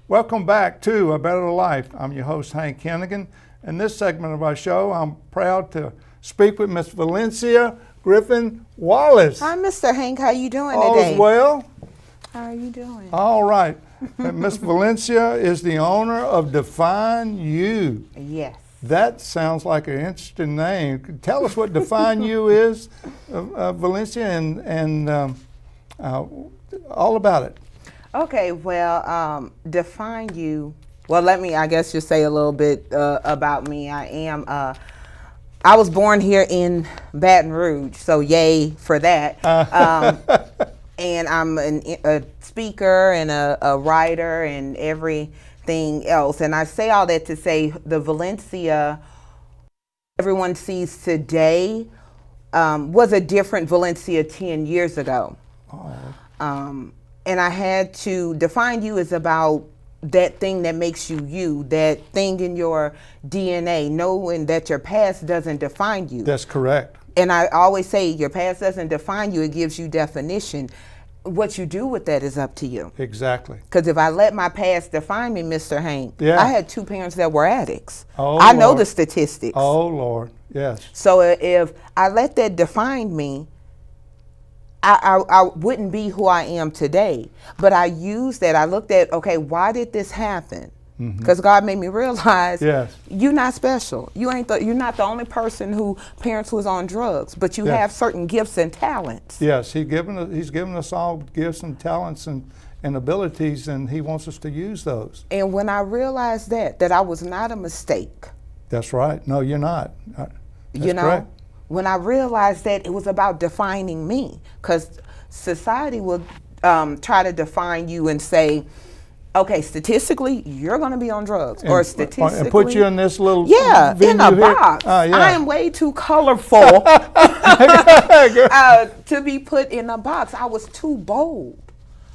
Welcome back to A Better Life. I'm your host, Hank Hennigan. In this segment of our show, I'm proud to speak with Miss Valencia Griffin-Wallace. Hi, Mr. Hank. How you doing All's today? well? How are you doing? All right. Miss Valencia is the owner of Define You. Yes. That sounds like an interesting name. Tell us what Define You is, Valencia, and all about it. Okay, well, Define You. Well, let me, I guess, just say a little bit about me. I was born here in Baton Rouge, so yay for that. And I'm a speaker and a writer and everything else. And I say all that to say the Valencia everyone sees today was a different Valencia 10 years ago. Oh. And I had to define you as about that thing that makes you you, that thing in your DNA, knowing that your past doesn't define you. That's correct. And I always say your past doesn't define you, it gives you definition. What you do with that is up to you. Exactly. Because if I let my past define me, Mr. Hank, Yeah. I had 2 parents that were addicts. Oh, I know Lord. the statistics. Oh, Lord, yes. So if I let that define me, I wouldn't be who I am today. But I used that. I looked at, okay, why did this happen? Because God made me realize Yes. you're not special. You're not the only person who parents was on drugs, but you Yes. have certain gifts and talents. Yes, he's given us all gifts and talents and abilities, and he wants us to use those. And when I realized that I was not a mistake, That's right. No, you're not. That's you know, correct. when I realized that it was about defining me, because society will try to define you and say, okay, statistically, you're going to be on drugs, or statistically, and put you in this little in a venue here. box. Yeah. I am way too colorful to be put in a box. I was too bold.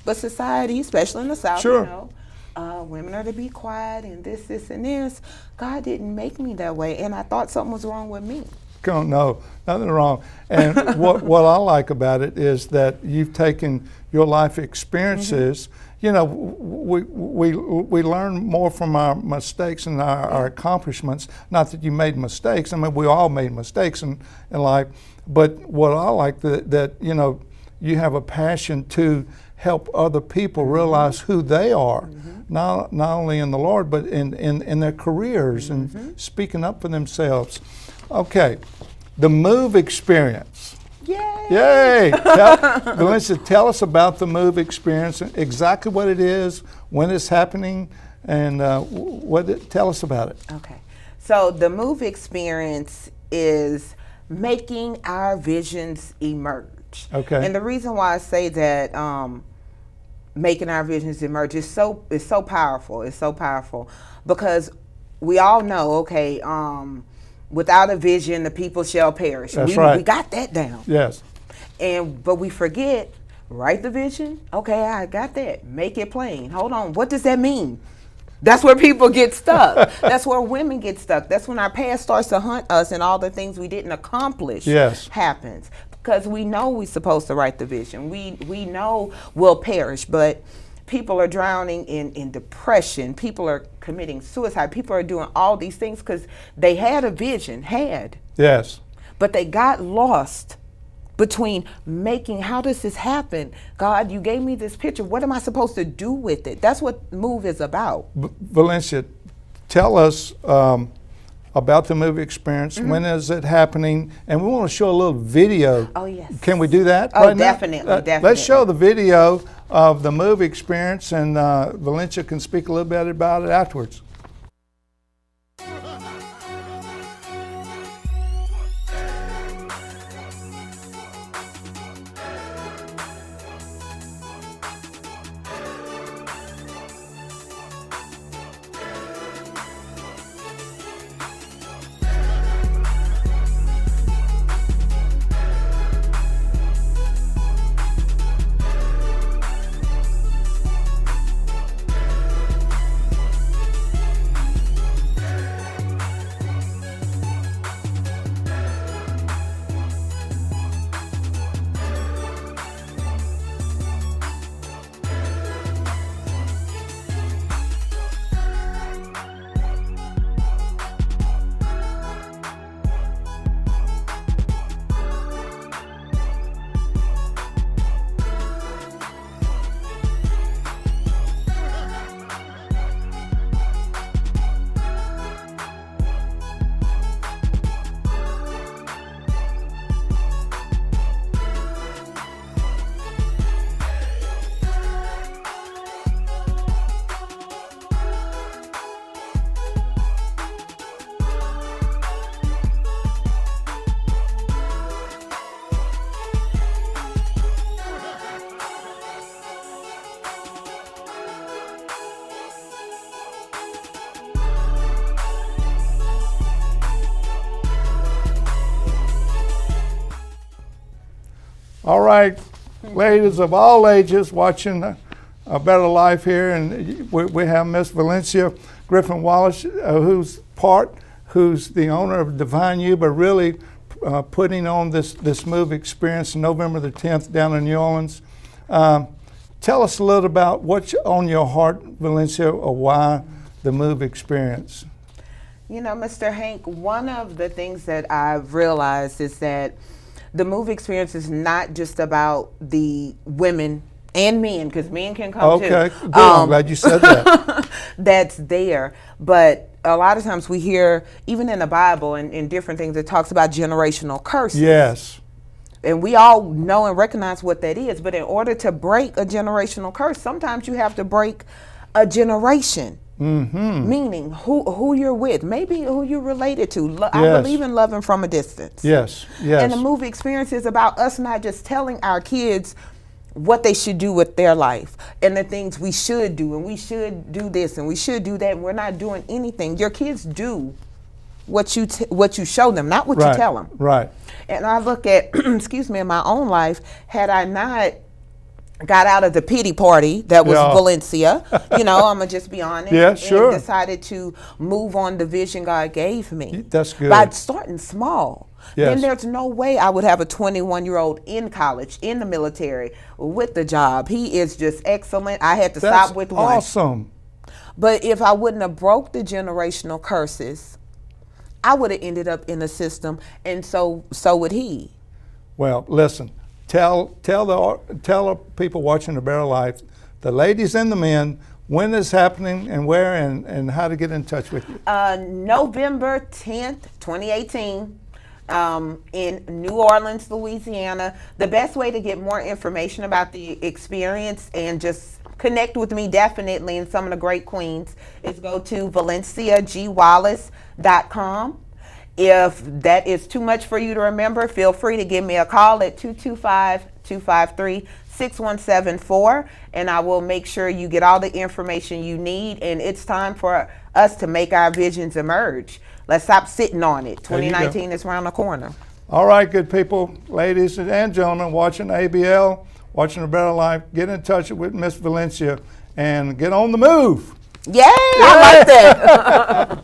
But society, especially in the South, Sure. you know, women are to be quiet and this, and this. God didn't make me that way, and I thought something was wrong with me. No, nothing wrong. And what I like about it is that you've taken your life experiences. You know, we learn more from our mistakes and our accomplishments. Not that you made mistakes. I mean, we all made mistakes in life. But what I like that you know, you have a passion to help other people realize who they are, not only in the Lord, but in their careers and speaking up for themselves. Okay, the Move experience. Yay! Yay! Valencia, tell us about the Move experience, exactly what it is, when it's happening, and tell us about it. Okay, so the Move experience is making our visions emerge. Okay. And the reason why I say that making our visions emerge is so powerful. It's so powerful because we all know, okay, without a vision, the people shall perish. That's right. We got that down. Yes. But we forget, write the vision. Okay, I got that. Make it plain. Hold on. What does that mean? That's where people get stuck. That's where women get stuck. That's when our past starts to hunt us and all the things we didn't accomplish happens. Because we know we're supposed to write the vision. We know we'll perish, but people are drowning in depression. People are committing suicide. People are doing all these things because they had a vision, Yes. but they got lost between making, how does this happen? God, you gave me this picture. What am I supposed to do with it? That's what Move is about. Valencia, tell us about the Move experience. When is it happening? And we want to show a little video. Oh, yes. Can we do that Oh, right now? definitely, definitely. Let's show the video of the Move experience, and Valencia can speak a little bit about it afterwards. All right, ladies of all ages watching A Better Life here, and we have Miss Valencia Griffin-Wallace, who's the owner of Divine You, but really putting on this Move experience November the 10th down in New Orleans. Tell us a little about what's on your heart, Valencia, or why the Move experience. You know, Mr. Hank, one of the things that I've realized is that the Move experience is not just about the women and men, because men can come too. Okay, good. I'm glad you said that. That's there. But a lot of times we hear, even in the Bible and in different things, it talks about generational curses. Yes. And we all know and recognize what that is. But in order to break a generational curse, sometimes you have to break a generation. Meaning who you're with, maybe who you're related to. I believe in loving from a distance. Yes, yes. And the Move experience is about us not just telling our kids what they should do with their life and the things we should do, and we should do this and we should do that, and we're not doing anything. Your kids do what you show them, not what you tell them. Right. And I look at, excuse me, in my own life, had I not got out of the pity party that was Valencia, you know, I'm going to just be honest. Yeah, sure. And decided to move on the vision God gave me. That's good. By starting small. Yes. Then there's no way I would have a 21-year-old in college, in the military, with the job. He is just excellent. I had to stop with one. Awesome. But if I wouldn't have broke the generational curses, I would have ended up in the system, and so would he. Well, listen. Tell the people watching A Better Life, the ladies and the men, when it's happening and where and how to get in touch with you. November 10th, 2018. In New Orleans, Louisiana. The best way to get more information about the experience and just connect with me definitely and some of the great queens is go to ValenciaGWallace.com. If that is too much for you to remember, feel free to give me a call at 225-253-6174, and I will make sure you get all the information you need. And it's time for us to make our visions emerge. Let's stop sitting on it. 2019 is around the corner. All right, good people, ladies and gentlemen, watching ABL, watching A Better Life, get in touch with Miss Valencia and get on the move. Yay! I like that.